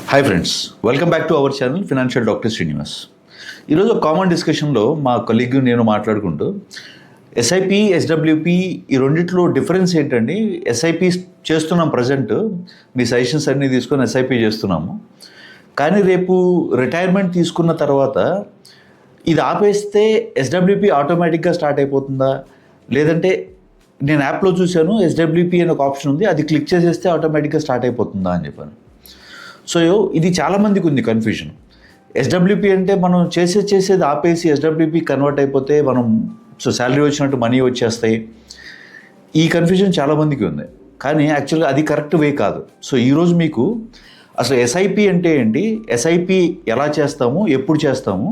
Hi friends, welcome back to our channel financial doctor Srinivas. ఈరోజు common డిస్కషన్లో మా colleague నేను మాట్లాడుకుంటూ ఎస్ఐపి, ఎస్డబ్ల్యూపి ఈ రెండిట్లో డిఫరెన్స్ ఏంటండి? ఎస్ఐపి చేస్తున్నాం ప్రజెంట్, మీ సజెషన్స్ అన్నీ తీసుకొని ఎస్ఐపి చేస్తున్నాము. కానీ రేపు రిటైర్మెంట్ తీసుకున్న తర్వాత ఇది ఆపేస్తే ఎస్డబ్ల్యూపి ఆటోమేటిక్గా స్టార్ట్ అయిపోతుందా? లేదంటే నేను యాప్లో చూశాను ఎస్డబ్ల్యూపి అనే ఒక ఆప్షన్ ఉంది, అది క్లిక్ చేసేస్తే ఆటోమేటిక్గా స్టార్ట్ అయిపోతుందా అని చెప్పాను. సో ఇది చాలామందికి ఉంది కన్ఫ్యూజన్. ఎస్డబ్ల్యూపీ అంటే మనం చేసేది ఆపేసి ఎస్డబ్ల్యూపీ కన్వర్ట్ అయిపోతే మనం శాలరీ వచ్చినట్టు మనీ వచ్చేస్తాయి. ఈ కన్ఫ్యూజన్ చాలామందికి ఉంది, కానీ యాక్చువల్గా అది కరెక్ట్ వే కాదు. సో ఈరోజు మీకు అసలు ఎస్ఐపి అంటే ఏంటి, ఎస్ఐపి ఎలా చేస్తాము, ఎప్పుడు చేస్తాము,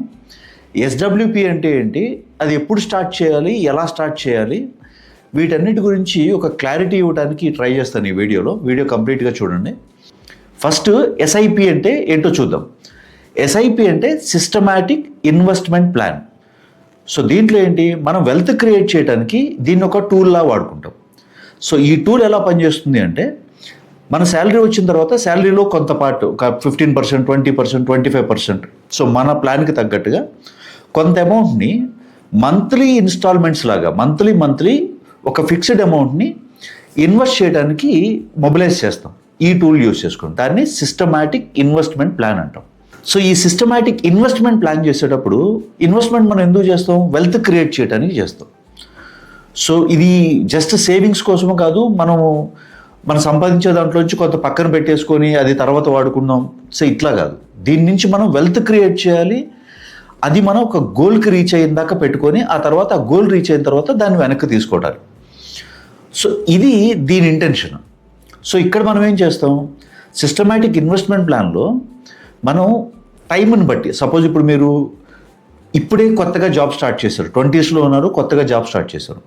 ఎస్డబ్ల్యూపీ అంటే ఏంటి, అది ఎప్పుడు స్టార్ట్ చేయాలి, ఎలా స్టార్ట్ చేయాలి, వీటన్నిటి గురించి ఒక క్లారిటీ ఇవ్వడానికి ట్రై చేస్తాను ఈ వీడియో కంప్లీట్గా చూడండి. ఫస్ట్ ఎస్ఐపి అంటే ఏంటో చూద్దాం. ఎస్ఐపి అంటే సిస్టమాటిక్ ఇన్వెస్ట్మెంట్ ప్లాన్. సో దీంట్లో ఏంటి, మనం వెల్త్ క్రియేట్ చేయడానికి దీన్ని ఒక టూల్లా వాడుకుంటాం. సో ఈ టూల్ ఎలా పనిచేస్తుంది అంటే, మన శాలరీ వచ్చిన తర్వాత శాలరీలో కొంత పార్ట్, ఒక 15%, 20%, 25%, సో మన ప్లాన్కి తగ్గట్టుగా కొంత అమౌంట్ని మంత్లీ ఇన్స్టాల్మెంట్స్ లాగా మంత్లీ ఒక ఫిక్స్డ్ అమౌంట్ని ఇన్వెస్ట్ చేయడానికి మొబిలైజ్ చేస్తాం. ఈ టూల్ యూజ్ చేసుకుంటాం. దాన్ని సిస్టమాటిక్ ఇన్వెస్ట్మెంట్ ప్లాన్ అంటాం. సో ఈ సిస్టమాటిక్ ఇన్వెస్ట్మెంట్ ప్లాన్ చేసేటప్పుడు ఇన్వెస్ట్మెంట్ మనం ఎందుకు చేస్తాం? వెల్త్ క్రియేట్ చేయడానికి చేస్తాం. సో ఇది జస్ట్ సేవింగ్స్ కోసము కాదు, మనం సంపాదించే దాంట్లోంచి కొంత పక్కన పెట్టేసుకొని అది తర్వాత వాడుకుందాం, సో ఇట్లా కాదు. దీని నుంచి మనం వెల్త్ క్రియేట్ చేయాలి. అది మనం ఒక గోల్కి రీచ్ అయిన దాకా పెట్టుకొని ఆ తర్వాత ఆ గోల్ రీచ్ అయిన తర్వాత దాన్ని వెనక్కి తీసుకోవటాలి. సో ఇది దీని ఇంటెన్షన్. సో ఇక్కడ మనం ఏం చేస్తాం, సిస్టమాటిక్ ఇన్వెస్ట్మెంట్ ప్లాన్లో మనం టైంని బట్టి, సపోజ్ ఇప్పుడు మీరు ఇప్పుడే కొత్తగా జాబ్ స్టార్ట్ చేశారు, 20sలో ఉన్నారు, కొత్తగా జాబ్ స్టార్ట్ చేశారు.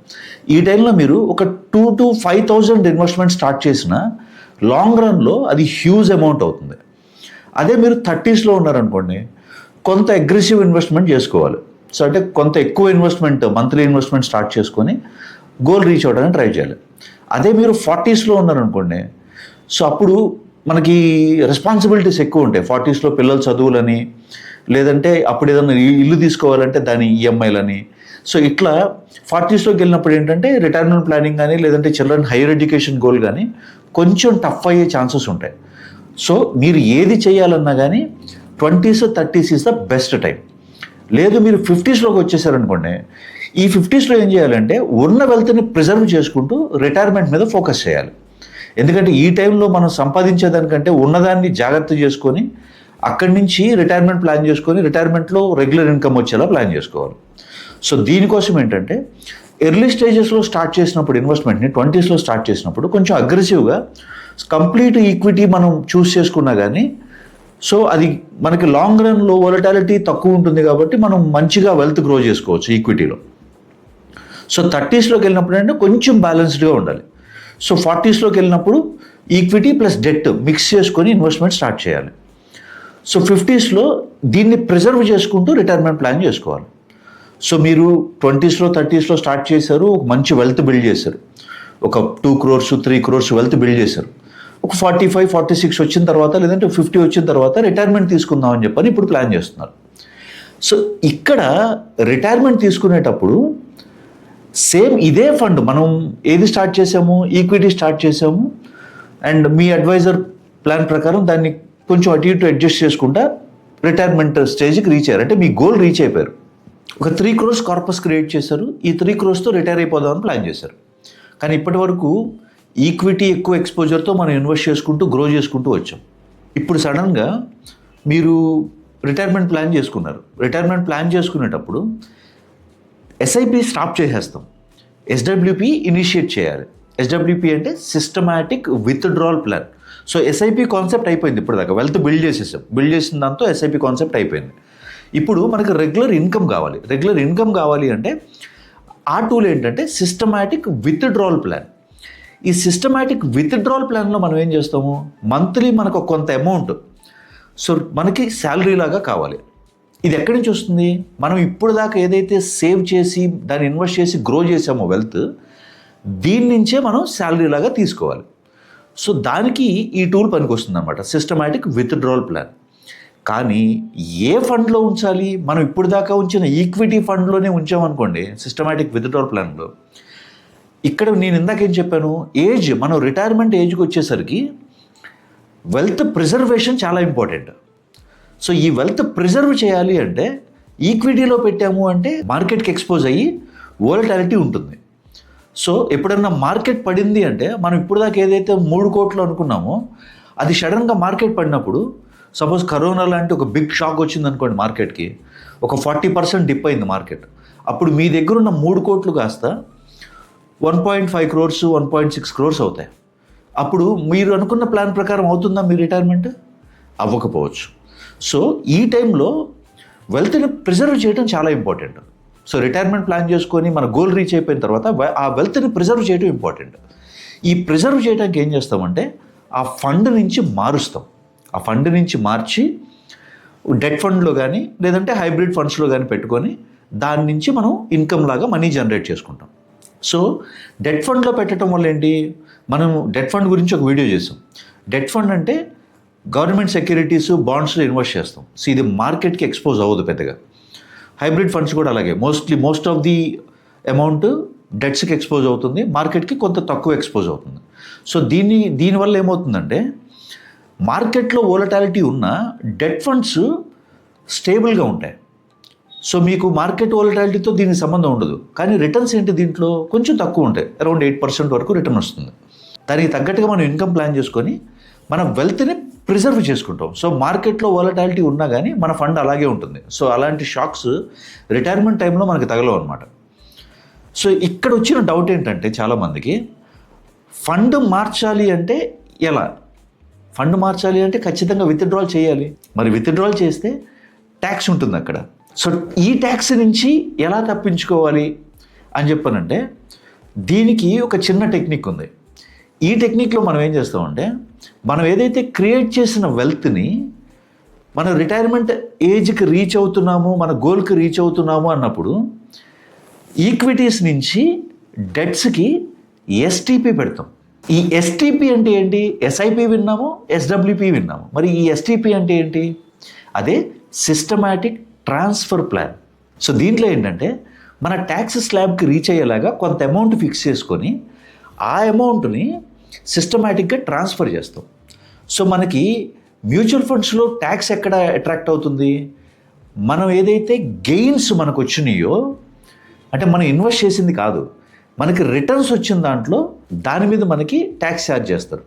ఈ టైంలో మీరు ఒక 2,000 to 5,000 ఇన్వెస్ట్మెంట్ స్టార్ట్ చేసిన లాంగ్ రన్లో అది హ్యూజ్ అమౌంట్ అవుతుంది. అదే మీరు 30sలో ఉన్నారనుకోండి, కొంత అగ్రెసివ్ ఇన్వెస్ట్మెంట్ చేసుకోవాలి. సో అంటే కొంత ఎక్కువ ఇన్వెస్ట్మెంట్, మంత్లీ ఇన్వెస్ట్మెంట్ స్టార్ట్ చేసుకొని గోల్ రీచ్ అవ్వడానికి ట్రై చేయాలి. అదే మీరు 40sలో ఉన్నారనుకోండి, సో అప్పుడు మనకి రెస్పాన్సిబిలిటీస్ ఎక్కువ ఉంటాయి. 40sలో పిల్లల చదువులని, లేదంటే అప్పుడు ఏదైనా ఇల్లు తీసుకోవాలంటే దాని ఈఎంఐలని. సో ఇట్లా 40sలోకి వెళ్ళినప్పుడు ఏంటంటే రిటైర్మెంట్ ప్లానింగ్ కానీ, లేదంటే చిల్డ్రన్ హైయర్ ఎడ్యుకేషన్ గోల్ కానీ కొంచెం టఫ్ అయ్యే ఛాన్సెస్ ఉంటాయి. సో మీరు ఏది చేయాలన్నా కానీ 20s, 30s is the best time. లేదు మీరు 50sలోకి వచ్చేసారనుకోండి, ఈ 50sలో ఏం చేయాలంటే ఉన్న వెల్త్ని ప్రిజర్వ్ చేసుకుంటూ రిటైర్మెంట్ మీద ఫోకస్ చేయాలి. ఎందుకంటే ఈ టైంలో మనం సంపాదించేదానికంటే ఉన్నదాన్ని జాగ్రత్త చేసుకొని అక్కడి నుంచి రిటైర్మెంట్ ప్లాన్ చేసుకొని రిటైర్మెంట్లో రెగ్యులర్ ఇన్కమ్ వచ్చేలా ప్లాన్ చేసుకోవాలి. సో దీనికోసం ఏంటంటే ఎర్లీ స్టేజెస్లో స్టార్ట్ చేసినప్పుడు ఇన్వెస్ట్మెంట్ని 20sలో స్టార్ట్ చేసినప్పుడు కొంచెం అగ్రెసివ్గా కంప్లీట్ ఈక్విటీ మనం చూస్ చేసుకున్నా కానీ, సో అది మనకి లాంగ్ రన్లో వొలటాలిటీ తక్కువ ఉంటుంది కాబట్టి మనం మంచిగా వెల్త్ గ్రో చేసుకోవచ్చు ఈక్విటీలో. సో 30sలోకి వెళ్ళినప్పుడు అంటే కొంచెం బ్యాలెన్స్డ్గా ఉండాలి. సో 40sలోకి వెళ్ళినప్పుడు ఈక్విటీ ప్లస్ డెట్ మిక్స్ చేసుకొని ఇన్వెస్ట్మెంట్ స్టార్ట్ చేయాలి. సో 50sలో దీన్ని ప్రిజర్వ్ చేసుకుంటూ రిటైర్మెంట్ ప్లాన్ చేసుకోవాలి. సో మీరు 20sలో 30sలో స్టార్ట్ చేశారు, ఒక మంచి వెల్త్ బిల్డ్ చేశారు, ఒక 2 crores 3 crores వెల్త్ బిల్డ్ చేశారు. ఒక 45, 46 వచ్చిన తర్వాత, లేదంటే 50 వచ్చిన తర్వాత రిటైర్మెంట్ తీసుకుందాం అని చెప్పని ఇప్పుడు ప్లాన్ చేస్తున్నారు. సో ఇక్కడ రిటైర్మెంట్ తీసుకునేటప్పుడు సేమ్ ఇదే ఫండ్ మనం ఏది స్టార్ట్ చేసాము, ఈక్విటీ స్టార్ట్ చేసాము, అండ్ మీ అడ్వైజర్ ప్లాన్ ప్రకారం దాన్ని కొంచెం అటు ఇటు అడ్జస్ట్ చేసుకుంటా రిటైర్మెంట్ స్టేజ్కి రీచ్ అయ్యారు. అంటే మీ గోల్ రీచ్ అయిపోయారు. ఒక 3 crores కార్పస్ క్రియేట్ చేశారు, ఈ 3 crores రిటైర్ అయిపోదామని ప్లాన్ చేశారు. కానీ ఇప్పటి వరకు ఈక్విటీ ఎక్కువ ఎక్స్పోజర్తో మనం ఇన్వెస్ట్ చేసుకుంటూ గ్రో చేసుకుంటూ వచ్చాం. ఇప్పుడు సడన్గా మీరు రిటైర్మెంట్ ప్లాన్ చేసుకున్నారు. రిటైర్మెంట్ ప్లాన్ చేసుకునేటప్పుడు ఎస్ఐపి స్టాప్ చేసేస్తాం, ఎస్డబ్ల్యూపి ఇనిషియేట్ చేయాలి. ఎస్డబ్ల్యూపి అంటే systematic withdrawal plan. So SIP concept అయిపోయింది ఇప్పుడు దాకా, వెల్త్ బిల్డ్ చేసిన దాంతో ఎస్ఐపి కాన్సెప్ట్ అయిపోయింది. ఇప్పుడు మనకు రెగ్యులర్ ఇన్కమ్ కావాలి. రెగ్యులర్ ఇన్కమ్ కావాలి అంటే ఆ టూల్ ఏంటంటే సిస్టమాటిక్ విత్డ్రాల్ ప్లాన్. ఈ సిస్టమాటిక్ విత్డ్రాల్ ప్లాన్లో మనం ఏం చేస్తాము, మంత్లీ మనకు కొంత అమౌంట్, సో మనకి శాలరీ లాగా కావాలి. ఇది ఎక్కడి నుంచి వస్తుంది? మనం ఇప్పుడు దాకా ఏదైతే సేవ్ చేసి దాన్ని ఇన్వెస్ట్ చేసి గ్రో చేసామో వెల్త్, దీని నుంచే మనం శాలరీ లాగా తీసుకోవాలి. సో దానికి ఈ టూల్ పనికొస్తుంది అనమాట, సిస్టమాటిక్ విత్డ్రావల్ ప్లాన్. కానీ ఏ ఫండ్లో ఉంచాలి? మనం ఇప్పుడు దాకా ఉంచిన ఈక్విటీ ఫండ్లోనే ఉంచామనుకోండి సిస్టమాటిక్ విత్డ్రావల్ ప్లాన్లో, ఇక్కడ నేను ఇందాకేం చెప్పాను, ఏజ్, మనం రిటైర్మెంట్ ఏజ్కి వచ్చేసరికి వెల్త్ ప్రిజర్వేషన్ చాలా ఇంపార్టెంట్. సో ఈ వెల్త్ ప్రిజర్వ్ చేయాలి అంటే ఈక్విటీలో పెట్టాము అంటే మార్కెట్కి ఎక్స్పోజ్ అయ్యి వోలటాలిటీ ఉంటుంది. సో ఎప్పుడన్నా మార్కెట్ పడింది అంటే మనం ఇప్పుడు దాకా ఏదైతే 3 కోట్లు అనుకున్నామో అది సడన్గా మార్కెట్ పడినప్పుడు, సపోజ్ కరోనా లాంటి ఒక బిగ్ షాక్ వచ్చింది అనుకోండి మార్కెట్కి, ఒక 40% డిప్ అయింది మార్కెట్, అప్పుడు మీ దగ్గర ఉన్న 3 కోట్లు కాస్త 1.5 crores 1.6 crores అవుతాయి. అప్పుడు మీరు అనుకున్న ప్లాన్ ప్రకారం అవుతుందా మీ రిటైర్మెంట్? అవ్వకపోవచ్చు. సో ఈ టైంలో వెల్త్ని ప్రిజర్వ్ చేయడం చాలా ఇంపార్టెంట్. సో రిటైర్మెంట్ ప్లాన్ చేసుకొని మన గోల్ రీచ్ అయిపోయిన తర్వాత ఆ వెల్త్ని ప్రిజర్వ్ చేయడం ఇంపార్టెంట్. ఈ ప్రిజర్వ్ చేయడానికి ఏం చేస్తామంటే ఆ ఫండ్ నుంచి మారుస్తాం. ఆ ఫండ్ నుంచి మార్చి డెట్ ఫండ్లో కానీ లేదంటే హైబ్రిడ్ ఫండ్స్లో కానీ పెట్టుకొని దాని నుంచి మనం ఇన్కమ్ లాగా మనీ జనరేట్ చేసుకుంటాం. సో డెట్ ఫండ్లో పెట్టడం వల్ల ఏంటి, మనం డెట్ ఫండ్ గురించి ఒక వీడియో చేసాం. డెట్ ఫండ్ అంటే గవర్నమెంట్ సెక్యూరిటీస్, బాండ్స్లో ఇన్వెస్ట్ చేస్తాం. సో ఇది మార్కెట్కి ఎక్స్పోజ్ అవ్వదు పెద్దగా. హైబ్రిడ్ ఫండ్స్ కూడా అలాగే మోస్ట్ ఆఫ్ ది అమౌంట్ డెట్స్కి ఎక్స్పోజ్ అవుతుంది, మార్కెట్కి కొంత తక్కువ ఎక్స్పోజ్ అవుతుంది. సో దీనివల్ల ఏమవుతుందంటే మార్కెట్లో వోలటాలిటీ ఉన్న డెట్ ఫండ్స్ స్టేబుల్గా ఉంటాయి. సో మీకు మార్కెట్ వోలటాలిటీతో దీనికి సంబంధం ఉండదు, కానీ రిటర్న్స్ ఏంటి దీంట్లో కొంచెం తక్కువ ఉంటాయి, అరౌండ్ 8% వరకు రిటర్న్ వస్తుంది. దానికి తగ్గట్టుగా మనం ఇన్కమ్ ప్లాన్ చేసుకొని మన వెల్త్ని ప్రిజర్వ్ చేసుకుంటాం. సో మార్కెట్లో వోలటాలిటీ ఉన్నా కానీ మన ఫండ్ అలాగే ఉంటుంది. సో అలాంటి షాక్స్ రిటైర్మెంట్ టైంలో మనకి తగలవు అనమాట. సో ఇక్కడ వచ్చిన డౌట్ ఏంటంటే చాలామందికి, ఫండ్ మార్చాలి అంటే ఎలా? ఫండ్ మార్చాలి అంటే ఖచ్చితంగా విత్డ్రాల్ చేయాలి. మరి విత్డ్రాల్ చేస్తే ట్యాక్స్ ఉంటుంది అక్కడ. సో ఈ ట్యాక్స్ నుంచి ఎలా తప్పించుకోవాలి అని చెప్పానంటే దీనికి ఒక చిన్న టెక్నిక్ ఉంది. ఈ టెక్నిక్లో మనం ఏం చేస్తామంటే, మనం ఏదైతే క్రియేట్ చేసిన వెల్త్ని మనం రిటైర్మెంట్ ఏజ్కి రీచ్ అవుతున్నాము, మన గోల్కి రీచ్ అవుతున్నాము అన్నప్పుడు ఈక్విటీస్ నుంచి డెట్స్కి ఎస్టీపీ పెడతాం. ఈ ఎస్టీపీ అంటే ఏంటి? ఎస్ఐపి విన్నాము, ఎస్డబ్ల్యూపీ విన్నాము. మరి ఈ ఎస్టీపీ అంటే ఏంటి? అదే సిస్టమాటిక్ ట్రాన్స్ఫర్ ప్లాన్. సో దీంట్లో ఏంటంటే మన ట్యాక్స్ స్లాబ్కి రీచ్ అయ్యేలాగా కొంత అమౌంట్ ఫిక్స్ చేసుకొని ఆ అమౌంట్ని సిస్టమాటిక్గా ట్రాన్స్ఫర్ చేస్తాం. సో మనకి మ్యూచువల్ ఫండ్స్లో ట్యాక్స్ ఎక్కడ అట్రాక్ట్ అవుతుంది? మనం ఏదైతే గెయిన్స్ మనకు వచ్చినాయో, అంటే మనం ఇన్వెస్ట్ చేసింది కాదు, మనకి రిటర్న్స్ వచ్చిన దాంట్లో దాని మీద మనకి ట్యాక్స్ ఛార్జ్ చేస్తారు.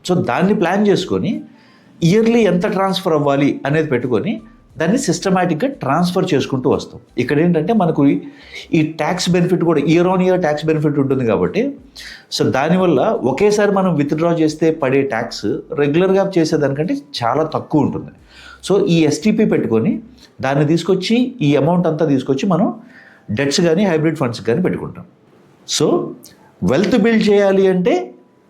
సో దాన్ని ప్లాన్ చేసుకొని ఇయర్లీ ఎంత ట్రాన్స్ఫర్ అవ్వాలి అనేది పెట్టుకొని దాన్ని సిస్టమాటిక్గా ట్రాన్స్ఫర్ చేసుకుంటూ వస్తాం. ఇక్కడ ఏంటంటే మనకు ఈ ట్యాక్స్ బెనిఫిట్ కూడా year on year tax benefit ఉంటుంది కాబట్టి, సో దానివల్ల ఒకేసారి మనం విత్డ్రా చేస్తే పడే ట్యాక్స్ రెగ్యులర్గా చేసేదానికంటే చాలా తక్కువ ఉంటుంది. సో ఈ ఎస్టీపీ పెట్టుకొని దాన్ని తీసుకొచ్చి ఈ అమౌంట్ అంతా తీసుకొచ్చి మనం డెట్స్ కానీ హైబ్రిడ్ ఫండ్స్ కానీ పెట్టుకుంటాం. సో వెల్త్ బిల్డ్ చేయాలి అంటే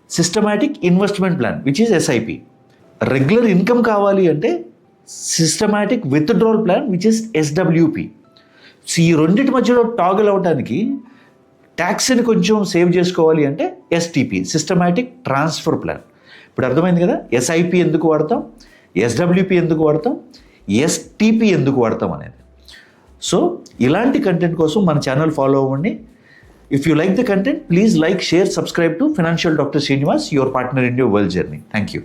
systematic investment plan which is SIP. Regular income కావాలి అంటే systematic withdrawal plan which is SWP. So ఈ రెండింటి మధ్యలో టాగల్ అవడానికి ట్యాక్స్ని కొంచెం సేవ్ చేసుకోవాలి అంటే ఎస్టీపీ, సిస్టమాటిక్ ట్రాన్స్ఫర్ ప్లాన్. ఇప్పుడు అర్థమైంది కదా, ఎస్ఐపి ఎందుకు వాడతాం, ఎస్డబ్ల్యూపి ఎందుకు వాడతాం, ఎస్టీపీ ఎందుకు వాడతాం అనేది. సో ఇలాంటి కంటెంట్ కోసం మన ఛానల్ ఫాలో అవ్వండి. If you like the content, please like, share, subscribe to Financial Dr. Srinivas, your partner in your wealth journey. Thank you.